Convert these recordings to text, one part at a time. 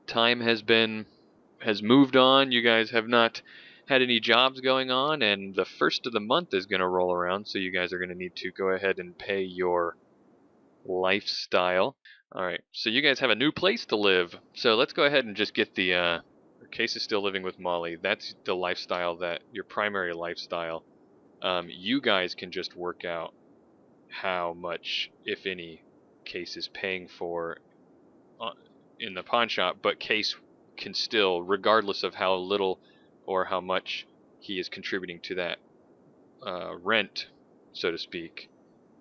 time has moved on. You guys have not had any jobs going on, and the first of the month is going to roll around, so you guys are going to need to go ahead and pay your lifestyle. All right, so you guys have a new place to live. So let's go ahead and just get the Case is still living with Molly. That's the lifestyle, that your primary lifestyle. You guys can just work out how much, if any, Case is paying for in the pawn shop, but Case can still, regardless of how little or how much he is contributing to that rent, so to speak,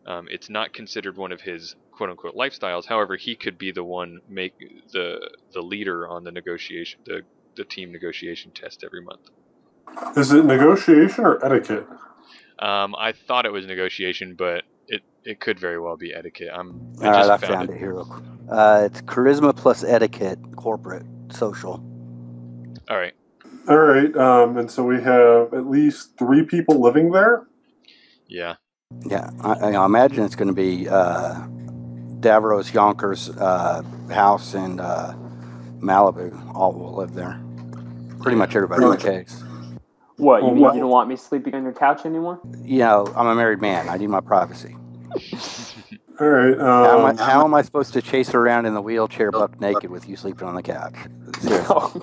it's not considered one of his quote-unquote lifestyles. However, he could be the one make the leader on the negotiation, the team negotiation test every month. Is it negotiation or etiquette? I thought it was negotiation, but it could very well be etiquette. I found it here. It's charisma plus etiquette, corporate, social. All right. And so we have at least 3 people living there? Yeah. Yeah, I imagine it's going to be Davros, Yonkers' house, and Malibu all will live there. Pretty much everybody in the case. What, you mean you don't want me sleeping on your couch anymore? You know, I'm a married man. I need my privacy. All right. How am I supposed to chase her around in the wheelchair buck naked with you sleeping on the couch? Seriously.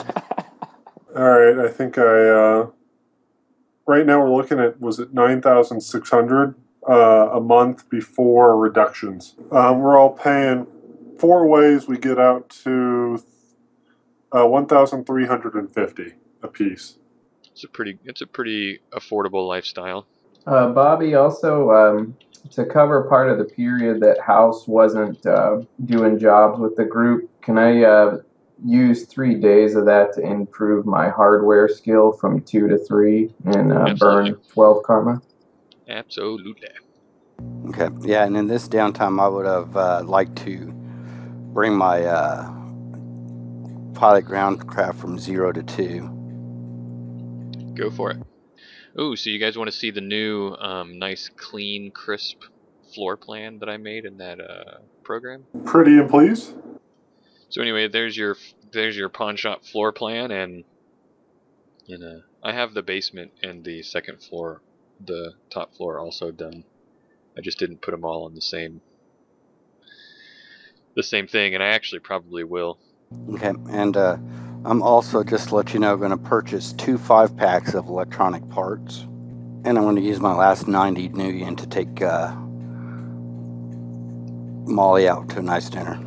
All right, I think right now we're looking at, was it 9,600 a month before reductions. We're all paying 4 ways. We get out to 1,350 a piece. It's a pretty affordable lifestyle. Bobby, also to cover part of the period that House wasn't doing jobs with the group, can I use 3 days of that to improve my hardware skill from 2 to 3 and burn 12 karma? Absolutely. Okay. Yeah, and in this downtime, I would have liked to bring my pilot ground craft from 0 to 2. Go for it. Ooh, so you guys want to see the new nice, clean, crisp floor plan that I made in that program? Pretty and please. So anyway, there's your pawn shop floor plan, and I have the basement and the second floor, the top floor also done. I just didn't put them all on the same thing, and I actually probably will. Okay, and I'm also, just to let you know, going to purchase 2 5-packs of electronic parts, and I'm going to use my last 90 new yen to take Molly out to a nice dinner.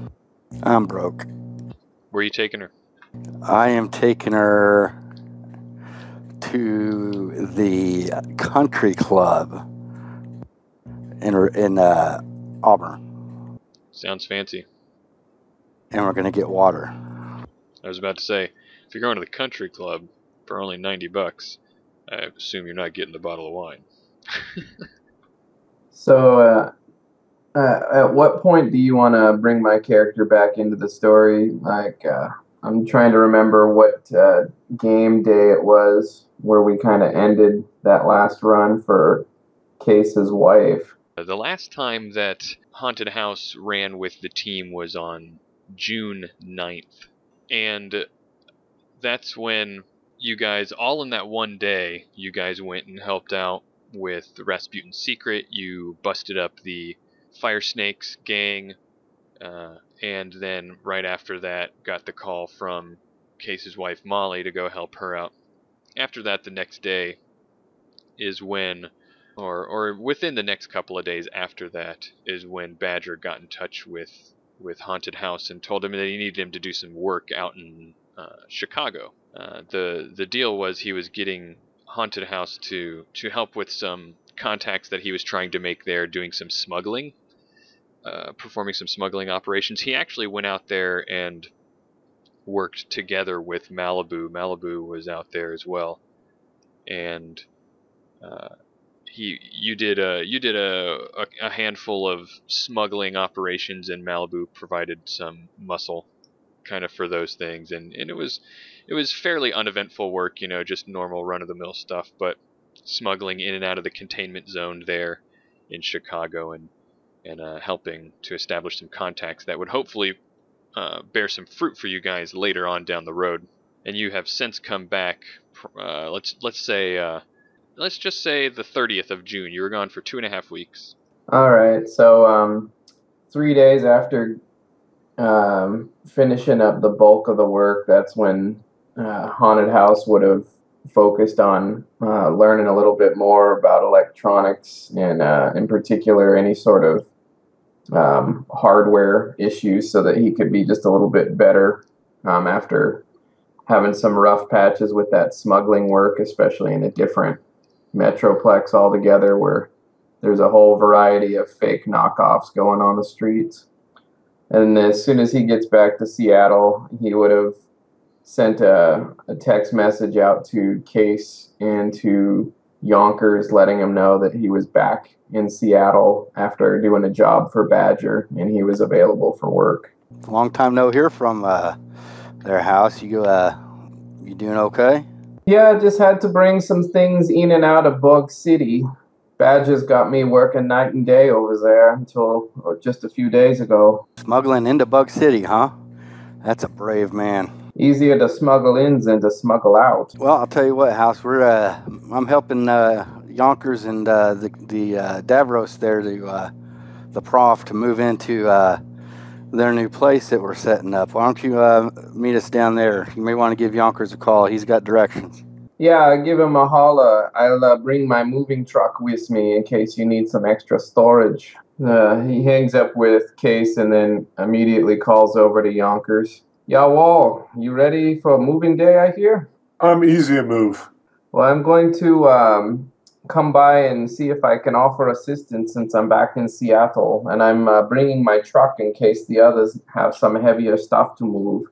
I'm broke. Where are you taking her? I am taking her to the country club in Auburn. Sounds fancy. And we're going to get water. I was about to say, if you're going to the country club for only $90, I assume you're not getting a bottle of wine. So, at what point do you want to bring my character back into the story? Like, I'm trying to remember what game day it was where we kind of ended that last run for Case's wife. The last time that Haunted House ran with the team was on June 9th. And that's when you guys, all in that one day, you guys went and helped out with the Rasputin Secret. You busted up the Fire Snakes gang, and then right after that got the call from Case's wife Molly to go help her out. After that, the next day is when, or within the next couple of days after that, is when Badger got in touch with Haunted House and told him that he needed him to do some work out in Chicago. The deal was he was getting Haunted House to help with some contacts that he was trying to make there, doing some smuggling, performing some smuggling operations. He actually went out there and worked together with Malibu. Malibu was out there as well, and you did a handful of smuggling operations, and Malibu provided some muscle kind of for those things, and it was fairly uneventful work, just normal run-of-the-mill stuff, but smuggling in and out of the containment zone there in Chicago, and helping to establish some contacts that would hopefully bear some fruit for you guys later on down the road. And you have since come back. Let's just say the 30th of June. You were gone for 2.5 weeks. All right. So 3 days after finishing up the bulk of the work, that's when Haunted House would have focused on learning a little bit more about electronics and, in particular, any sort of hardware issues, so that he could be just a little bit better after having some rough patches with that smuggling work, especially in a different metroplex altogether, where there's a whole variety of fake knockoffs going on the streets. And as soon as he gets back to Seattle, he would have sent a text message out to Case and to Yonkers, letting him know that he was back in Seattle after doing a job for Badger and he was available for work. Long time no hear from their house. You doing okay? Yeah, I just had to bring some things in and out of Bug City. Badger's got me working night and day over there until just a few days ago. Smuggling into Bug City, huh? That's a brave man. Easier to smuggle in than to smuggle out. Well, I'll tell you what, House. I'm helping Yonkers and the Davros there, the prof, to move into their new place that we're setting up. Why don't you meet us down there? You may want to give Yonkers a call. He's got directions. Yeah, I'll give him a holler. I'll bring my moving truck with me in case you need some extra storage. He hangs up with Case and then immediately calls over to Yonkers. Y'all, you ready for a moving day, I hear? I'm easy to move. Well, I'm going to come by and see if I can offer assistance since I'm back in Seattle, and I'm bringing my truck in case the others have some heavier stuff to move.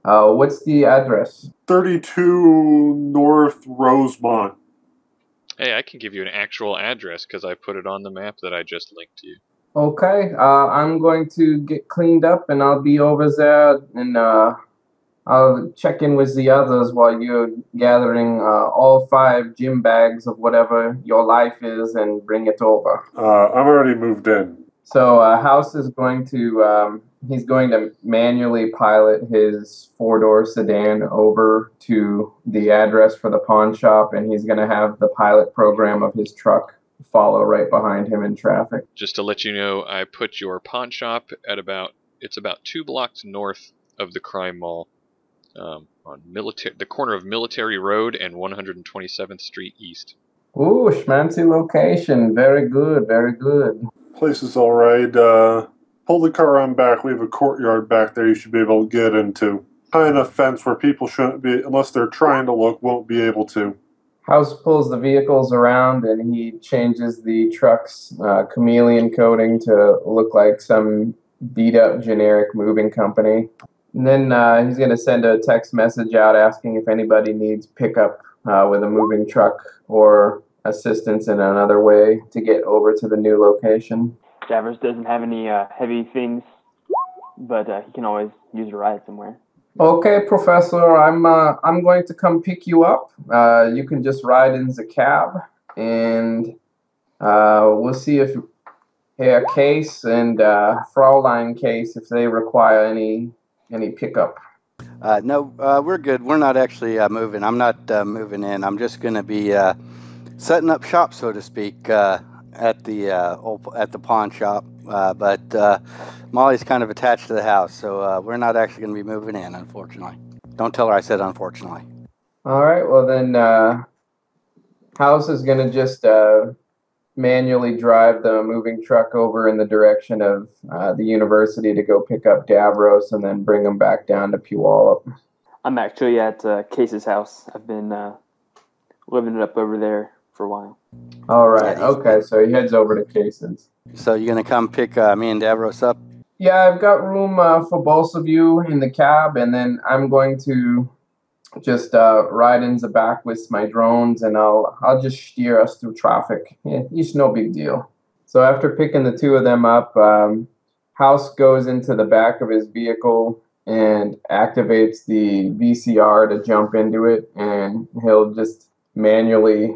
What's the address? 32 North Rosemont. Hey, I can give you an actual address because I put it on the map that I just linked to you. Okay, I'm going to get cleaned up and I'll be over there, and I'll check in with the others while you're gathering all 5 gym bags of whatever your life is and bring it over. I'm already moved in. So House is going to he's going to manually pilot his 4-door sedan over to the address for the pawn shop, and he's going to have the pilot program of his truck follow right behind him in traffic. Just to let you know, I put your pawn shop at about 2 blocks north of the crime mall, on the corner of Military Road and 127th Street East. Ooh, schmancy location. Very good, very good. Place is all right. Pull the car on back. We have a courtyard back there you should be able to get into. Kind of fence where people shouldn't be, unless they're trying to look, won't be able to. House pulls the vehicles around and he changes the truck's chameleon coating to look like some beat-up generic moving company. And then he's going to send a text message out asking if anybody needs pickup with a moving truck or assistance in another way to get over to the new location. Davros doesn't have any heavy things, but he can always use a ride somewhere. Okay, Professor, I'm going to come pick you up. You can just ride in the cab, and we'll see if Herr Case and Fraulein Case, if they require any pickup. No, we're good. We're not actually moving. I'm not moving in. I'm just going to be setting up shop, so to speak, at the pawn shop. But Molly's kind of attached to the house, so we're not actually going to be moving in, unfortunately. Don't tell her I said unfortunately. All right, well then, House is going to just manually drive the moving truck over in the direction of the university to go pick up Davros and then bring him back down to Puyallup. I'm actually at Case's house. I've been living it up over there for a while. All right, okay, so he heads over to Case's. So you're going to come pick me and Davros up? Yeah, I've got room for both of you in the cab, and then I'm going to just ride in the back with my drones, and I'll just steer us through traffic. Yeah, it's no big deal. So after picking the two of them up, House goes into the back of his vehicle and activates the VCR to jump into it, and he'll just manually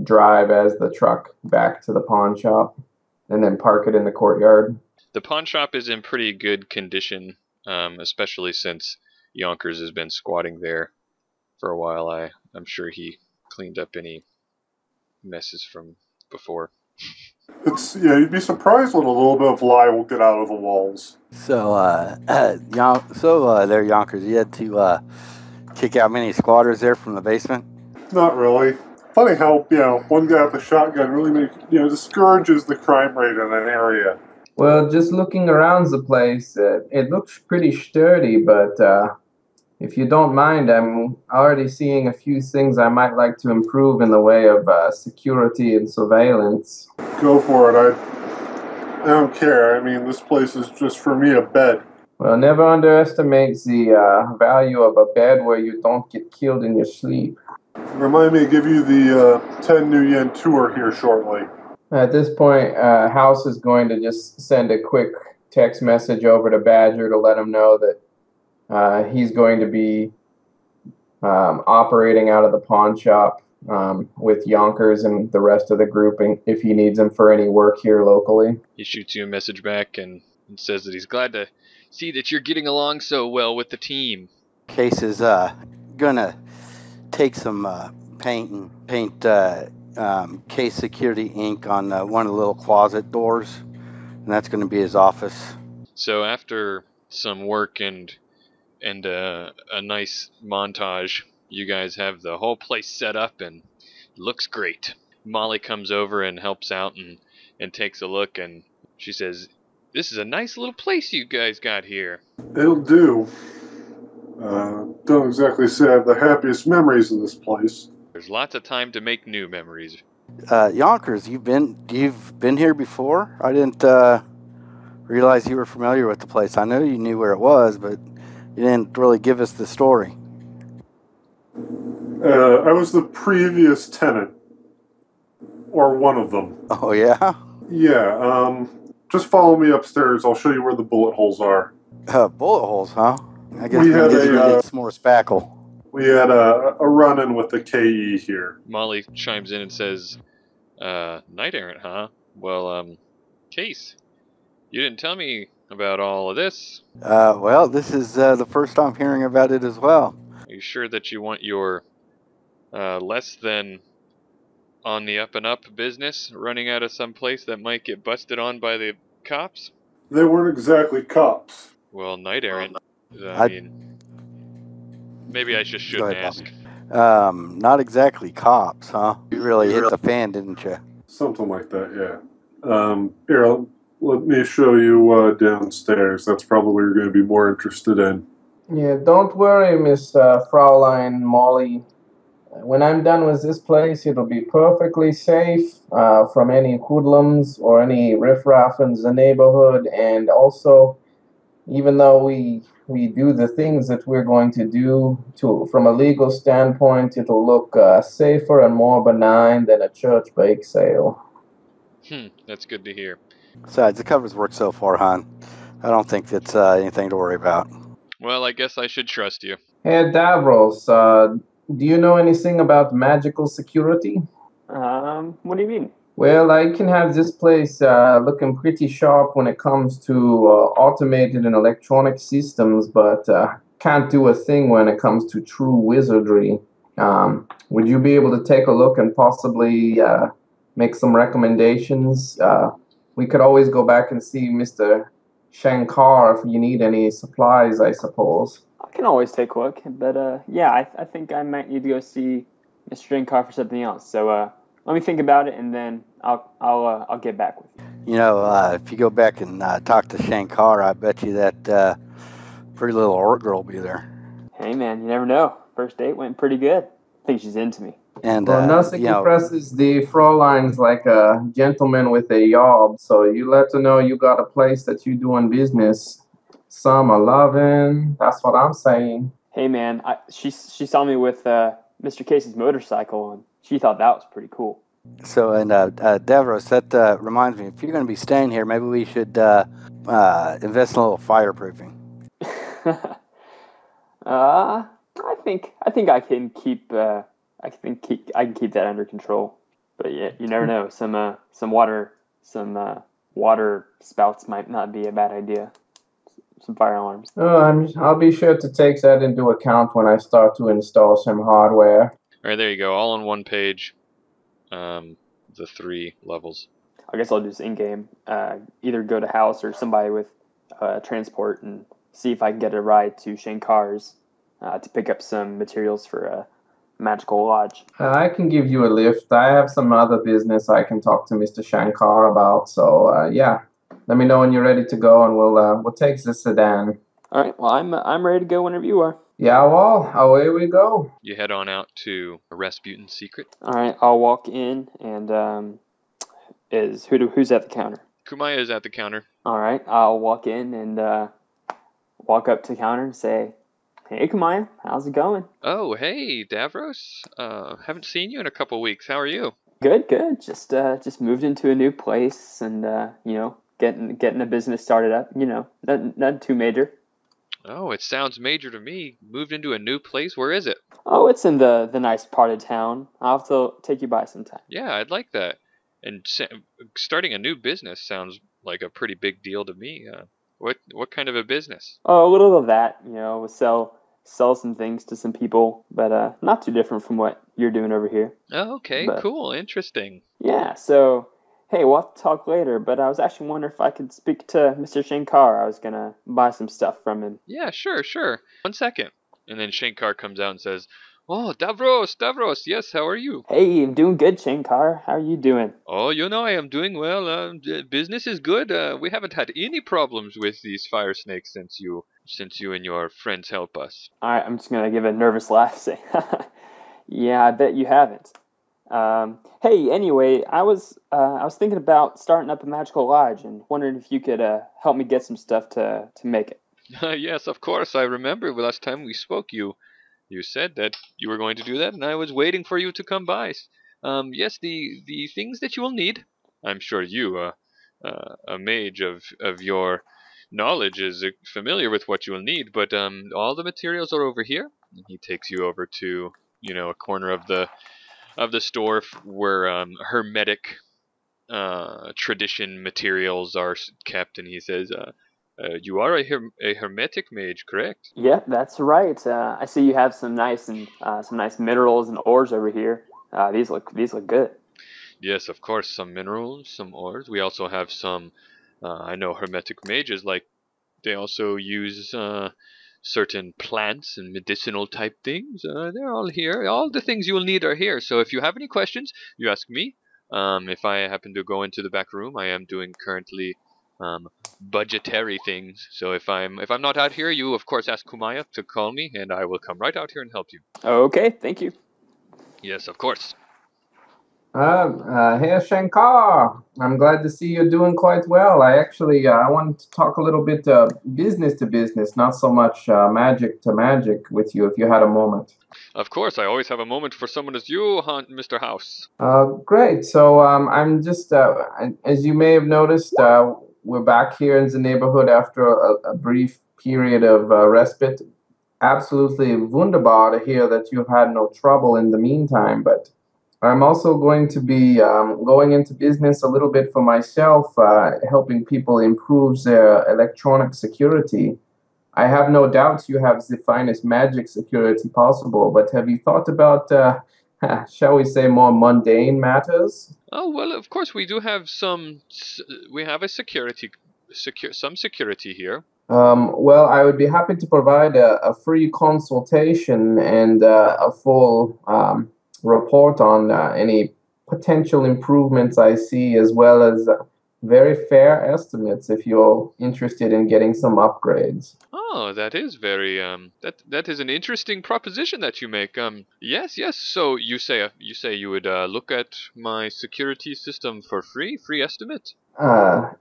drive as the truck back to the pawn shop and then park it in the courtyard. The pawn shop is in pretty good condition. especially since Yonkers has been squatting there for a while. I'm sure he cleaned up any messes from before. You'd be surprised what a little bit of lye will get out of the walls. So, there, Yonkers, you had to kick out many squatters there from the basement? Not really. Funny how, one guy with a shotgun really discourages the crime rate in an area. Well, just looking around the place, it looks pretty sturdy, but if you don't mind, I'm already seeing a few things I might like to improve in the way of security and surveillance. Go for it. I don't care. I mean, this place is just for me a bed. Well, never underestimate the value of a bed where you don't get killed in your sleep. Remind me to give you the 10 new yen tour here shortly. At this point, House is going to just send a quick text message over to Badger to let him know that he's going to be operating out of the pawn shop with Yonkers and the rest of the group, and if he needs him for any work here locally. He shoots you a message back and says that he's glad to see that you're getting along so well with the team. Case is gonna take some paint and paint Case Security ink on one of the little closet doors, and that's going to be his office. So after some work and a nice montage, you guys have the whole place set up and it looks great. Molly comes over and helps out and takes a look, and she says, "This is a nice little place you guys got here." It'll do. Don't exactly say I have the happiest memories of this place. There's lots of time to make new memories. Yonkers, you've been here before? I didn't realize you were familiar with the place. I know you knew where it was, but you didn't really give us the story. I was the previous tenant. Or one of them. Oh, yeah? Yeah, just follow me upstairs. I'll show you where the bullet holes are. Bullet holes, huh? I guess We we had get some more spackle. We had a run-in with the KE here. Molly chimes in and says, "Knight errant, huh? Well, Case, you didn't tell me about all of this." Well, this is the first time hearing about it as well. Are you sure that you want your less than on the up and up business running out of some place that might get busted on by the cops? They weren't exactly cops. Well, Knight errant. I mean, maybe I just shouldn't ask. Not exactly cops, huh? You really hit the fan, didn't you? Something like that, yeah. Here, let me show you downstairs. That's probably what you're going to be more interested in. Yeah, don't worry, Miss Fraulein Molly. When I'm done with this place, it'll be perfectly safe from any hoodlums or any riffraff in the neighborhood. And also, even though we do the things that we're going to do from a legal standpoint, it'll look safer and more benign than a church bake sale. That's good to hear. Besides, the cover's worked so far, hon. I don't think that's anything to worry about. Well, I guess I should trust you. Hey, Davros, do you know anything about magical security? What do you mean? Well, I can have this place looking pretty sharp when it comes to automated and electronic systems, but can't do a thing when it comes to true wizardry. Would you be able to take a look and possibly make some recommendations? We could always go back and see Mr. Shankar if you need any supplies, I suppose. I can always take a look, but yeah, I think I might need to go see Mr. Shankar for something else. So let me think about it, and then I'll get back with you. You know, if you go back and talk to Shankar, I bet you that pretty little orc girl will be there. Hey man, you never know. First date went pretty good. I think she's into me. And well, nothing impresses the Fräuleins like a gentleman with a job, so you let her know you got a place that you doing business. Some are loving. That's what I'm saying. Hey man, she saw me with Mr. Case's motorcycle, and she thought that was pretty cool. So, and Davros, that reminds me, if you're going to be staying here, maybe we should invest in a little fireproofing. I think I can keep I can keep that under control. But yeah, you never know. Some water spouts might not be a bad idea. fire alarms. Oh, I'll be sure to take that into account when I start to install some hardware. All right, there you go. All on one page. The 3 levels. I guess I'll just in-game either go to house or somebody with transport and see if I can get a ride to Shankar's to pick up some materials for a magical lodge. I can give you a lift. I have some other business I can talk to Mr. Shankar about. So yeah, let me know when you're ready to go, and we'll take the sedan. All right. Well, I'm ready to go whenever you are. Yeah, well, away we go. You head on out to Rasputin's secret. All right. I'll walk in and who's at the counter? Kumaya is at the counter. All right. I'll walk in and walk up to the counter and say, "Hey, Kumaya, how's it going?" Oh, hey, Davros. Haven't seen you in a couple weeks. How are you? Good, good. Just moved into a new place and getting a business started up. Nothing too major. Oh, it sounds major to me. Moved into a new place. Where is it? Oh, it's in the nice part of town. I'll have to take you by sometime. Yeah, I'd like that. And starting a new business sounds like a pretty big deal to me. What kind of a business? Oh, a little of that. We'll sell some things to some people, but not too different from what you're doing over here. Oh, okay, But cool, interesting. yeah, so hey, we'll have to talk later. But I was actually wondering if I could speak to Mr. Shankar. I was gonna buy some stuff from him. Yeah, sure. 1 second. And then Shankar comes out and says, "Oh, Davros, yes, how are you?" Hey, I'm doing good, Shankar. How are you doing? Oh, I am doing well. Business is good. We haven't had any problems with these fire snakes since you and your friends help us. All right, I'm just gonna give a nervous laugh. Say, yeah, I bet you haven't. Hey, anyway, I was thinking about starting up a magical lodge and wondering if you could help me get some stuff to make it. Yes, of course. I remember last time we spoke. You said that you were going to do that, and I was waiting for you to come by. Yes, the things that you will need. I'm sure you, a mage of your knowledge, is familiar with what you will need. But all the materials are over here. And he takes you over to a corner of the store where hermetic tradition materials are kept, and he says, "You are a hermetic mage, correct?" Yep, that's right. I see you have some nice minerals and ores over here. These look good. Yes, of course, some minerals, some ores. We also have some, I know hermetic mages, like, they also use certain plants and medicinal type things. They're all here. All the things you will need are here. So if you have any questions, you ask me. If I happen to go into the back room, I am doing currently budgetary things. So if I'm not out here, you of course ask Kumaya to call me, and I will come right out here and help you. Okay, thank you. Yes, of course. Hey Shankar, I'm glad to see you're doing quite well. I wanted to talk a little bit business to business, not so much magic to magic with you if you had a moment. Of course, I always have a moment for someone as you, Mr. House. Great. So I'm just, as you may have noticed, we're back here in the neighborhood after a brief period of respite. Absolutely wunderbar to hear that you've had no trouble in the meantime, but I'm also going to be going into business a little bit for myself, helping people improve their electronic security. I have no doubt you have the finest magic security possible, but have you thought about, shall we say, more mundane matters? Oh, well, of course, we do have we have some security here. Well, I would be happy to provide a free consultation and a full report on any potential improvements I see, as well as very fair estimates if you're interested in getting some upgrades. Oh, that is very that is an interesting proposition that you make. Yes. So you would look at my security system for free estimate.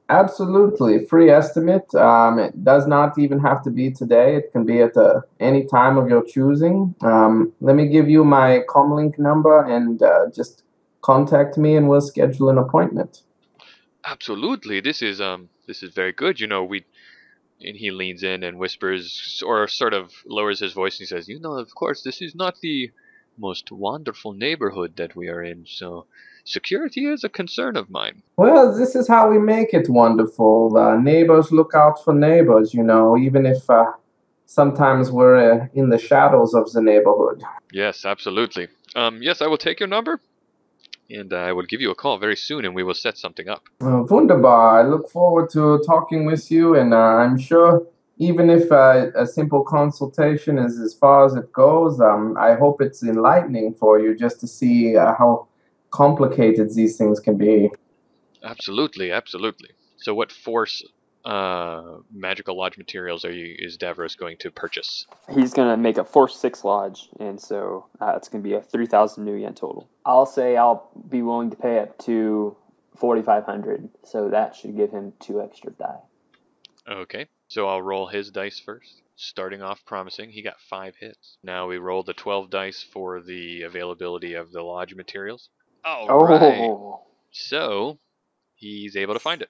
Absolutely. Free estimate. It does not even have to be today. It can be at any time of your choosing. Let me give you my comlink number and just contact me and we'll schedule an appointment. Absolutely. This is very good. And he leans in and whispers, or sort of lowers his voice, and he says, of course, this is not the most wonderful neighborhood that we are in, so security is a concern of mine. Well, this is how we make it wonderful. Neighbors look out for neighbors, even if sometimes we're in the shadows of the neighborhood. Yes, absolutely. Yes, I will take your number, and I will give you a call very soon, and we will set something up. Wunderbar. I look forward to talking with you, and I'm sure even if a simple consultation is as far as it goes, I hope it's enlightening for you just to see how complicated these things can be. Absolutely, absolutely. So what force magical lodge materials is Davros going to purchase? He's going to make a Force 6 lodge, and so it's going to be a 3,000 new yen total. I'll say I'll be willing to pay up to 4,500, so that should give him 2 extra die. Okay, so I'll roll his dice first. Starting off promising, he got 5 hits. Now we roll the 12 dice for the availability of the lodge materials. Alright, so he's able to find it.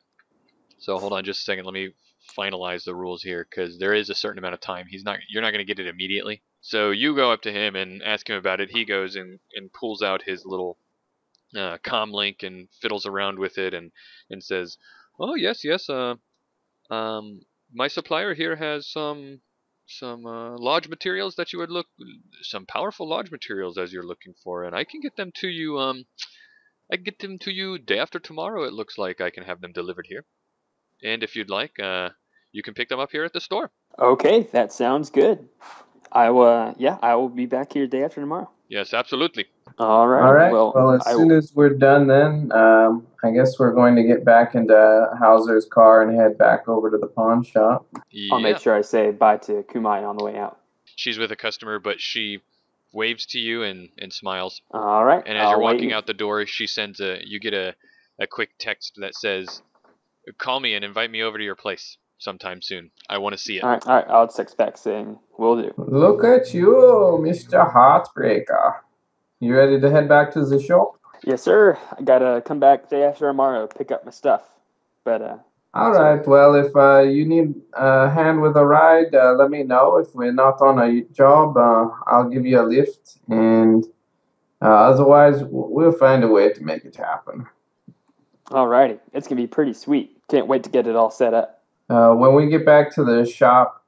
So hold on just a second, let me finalize the rules here, because there is a certain amount of time. You're not going to get it immediately. So you go up to him and ask him about it. He goes and pulls out his little comm link and fiddles around with it and says, "Oh yes, my supplier here has some lodge materials that you would some powerful lodge materials as you're looking for, and I can get them to you. I can get them to you day after tomorrow. It looks like I can have them delivered here, and if you'd like, you can pick them up here at the store." Okay, that sounds good. I will be back here day after tomorrow. Yes, absolutely. All right. All right. Well, as soon as we're done, then I guess we're going to get back into Hauser's car and head back over to the pawn shop. I'll make sure I say bye to Kumai on the way out. She's with a customer, but she waves to you and smiles. All right. And as you're walking out the door, she sends you get a quick text that says, "Call me and invite me over to your place sometime soon. I want to see it." All right. I'll text back saying, "Will do." Look at you, Mr. Heartbreaker. You ready to head back to the shop? Yes, sir. I gotta come back day after tomorrow, pick up my stuff. But all right. Well, if you need a hand with a ride, let me know. If we're not on a job, I'll give you a lift, and otherwise, we'll find a way to make it happen. All righty. It's gonna be pretty sweet. Can't wait to get it all set up. When we get back to the shop,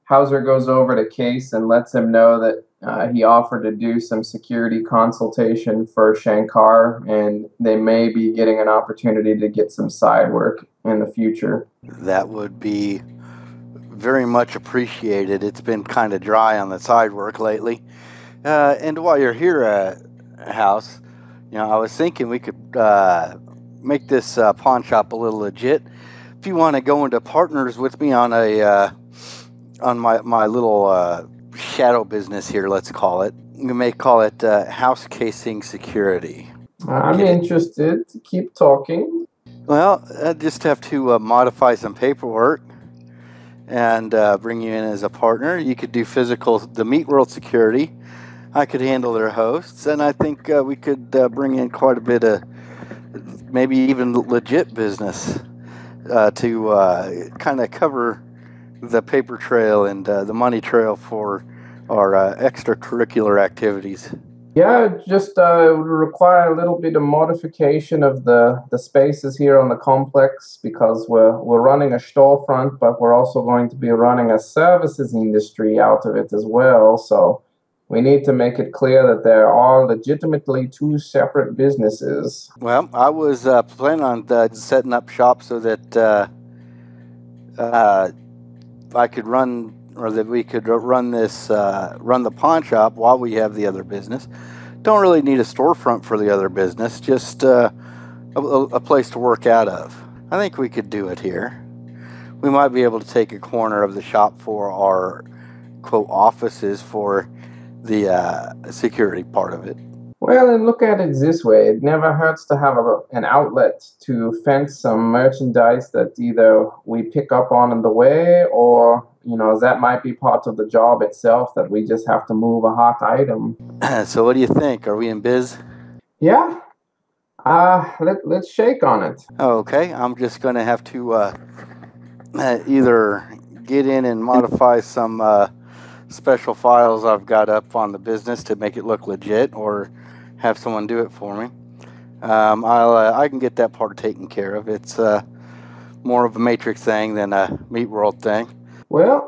Hauser goes over to Case and lets him know that he offered to do some security consultation for Shankar, and they may be getting an opportunity to get some side work in the future. That would be very much appreciated. It's been kind of dry on the side work lately. And while you're here, House, I was thinking we could make this pawn shop a little legit. If you want to go into partners with me on my little shadow business here, let's call it. We may call it House Casing Security. I'm interested. Keep talking. Well, I just have to modify some paperwork and bring you in as a partner. You could do the Meat World Security. I could handle their hosts, and I think we could bring in quite a bit of maybe even legit business to kind of cover the paper trail and the money trail for our extracurricular activities. Yeah, just would require a little bit of modification of the spaces here on the complex, because we're running a storefront, but we're also going to be running a services industry out of it as well. So we need to make it clear that there are legitimately 2 separate businesses. Well, I was planning on setting up shop so that I could run, or that we could run the pawn shop while we have the other business. Don't really need a storefront for the other business, just a place to work out of. I think we could do it here. We might be able to take a corner of the shop for our, quote, offices for the security part of it. Well, and look at it this way. It never hurts to have an outlet to fence some merchandise that either we pick up on the way, or, that might be part of the job itself, that we just have to move a hot item. So what do you think? Are we in biz? Yeah. Let's shake on it. Okay, I'm just going to have to either get in and modify some special files I've got up on the business to make it look legit, or have someone do it for me. I can get that part taken care of. It's more of a Matrix thing than a Meat World thing. Well,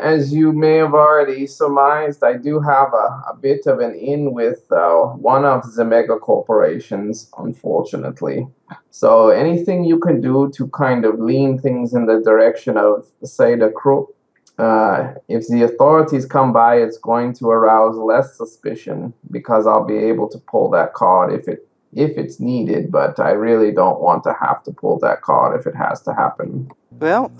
as you may have already surmised, I do have a bit of an in with one of the mega corporations, unfortunately. So anything you can do to kind of lean things in the direction of, say, the crook, if the authorities come by, it's going to arouse less suspicion because I'll be able to pull that card if it's needed, but I really don't want to have to pull that card if it has to happen. Well,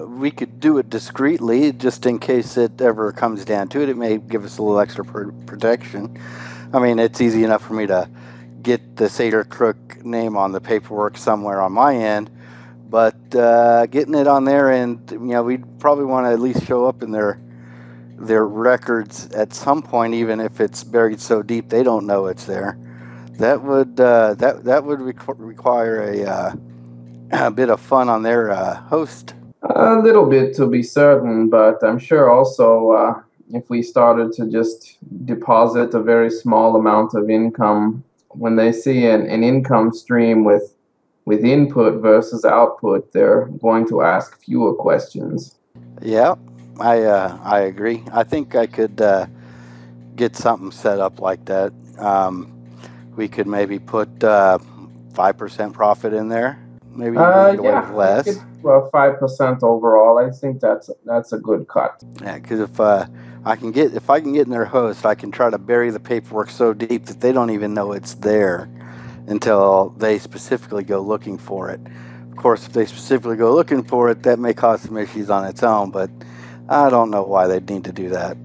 we could do it discreetly, just in case it ever comes down to it. It may give us a little extra protection. I mean, it's easy enough for me to get the Satyr Crook name on the paperwork somewhere on my end, but getting it on their end, we'd probably want to at least show up in their records at some point, even if it's buried so deep they don't know it's there. That would require a bit of fun on their host. A little bit, to be certain, but I'm sure also if we started to just deposit a very small amount of income, when they see an income stream with input versus output, they're going to ask fewer questions. Yeah, I agree. I think I could get something set up like that. We could maybe put 5% profit in there. Maybe get away with less. Well, 5% overall. I think that's a good cut. Yeah, because if I can get in their host, I can try to bury the paperwork so deep that they don't even know it's there until they specifically go looking for it. Of course, if they specifically go looking for it, that may cause some issues on its own, but I don't know why they'd need to do that.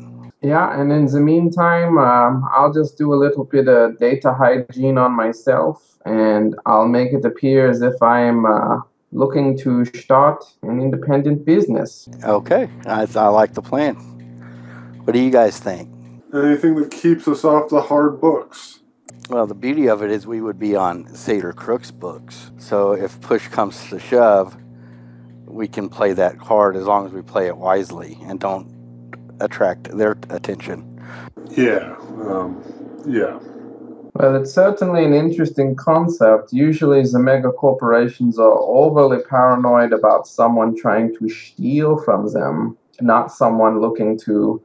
Yeah, and in the meantime, I'll just do a little bit of data hygiene on myself, and I'll make it appear as if I'm looking to start an independent business. Okay, I like the plan. What do you guys think? Anything that keeps us off the hard books. Well, the beauty of it is we would be on Satyr Crook's books. So if push comes to shove, we can play that card as long as we play it wisely and don't attract their attention. Yeah. Well, it's certainly an interesting concept. Usually the mega corporations are overly paranoid about someone trying to steal from them, not someone looking to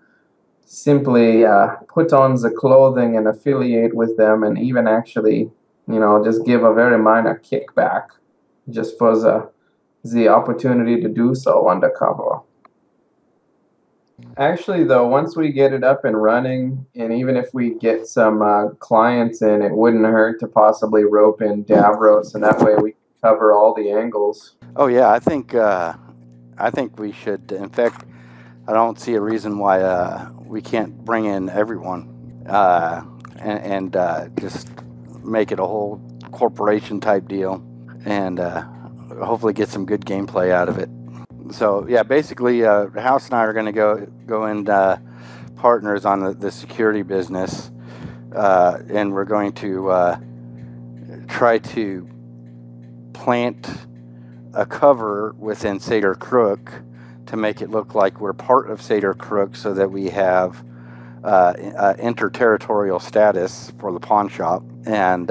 simply put on the clothing and affiliate with them, and even actually, just give a very minor kickback just for the opportunity to do so undercover. Actually, though, once we get it up and running, and even if we get some clients in, it wouldn't hurt to possibly rope in Davros, and that way we can cover all the angles. Oh yeah, I think we should. In fact, I don't see a reason why we can't bring in everyone and just make it a whole corporation type deal, and hopefully get some good gameplay out of it. So yeah, basically, House and I are going to go in partners on the security business, and we're going to try to plant a cover within Satyr Crook to make it look like we're part of Satyr Crook, so that we have interterritorial status for the pawn shop, and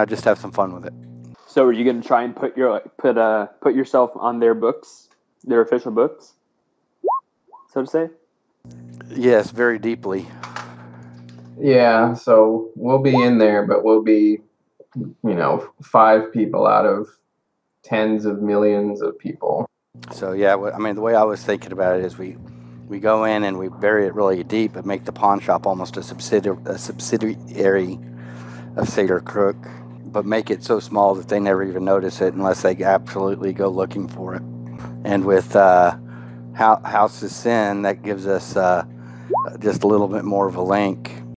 just have some fun with it. So are you going to try and put yourself on their books, their official books, so to say? Yes, very deeply. Yeah, so we'll be in there, but we'll be, 5 people out of tens of millions of people. So yeah, I mean, the way I was thinking about it is we go in and we bury it really deep, but make the pawn shop almost a subsidiary of Satyr Crook, but make it so small that they never even notice it unless they absolutely go looking for it. And with House's Sin, that gives us just a little bit more of a link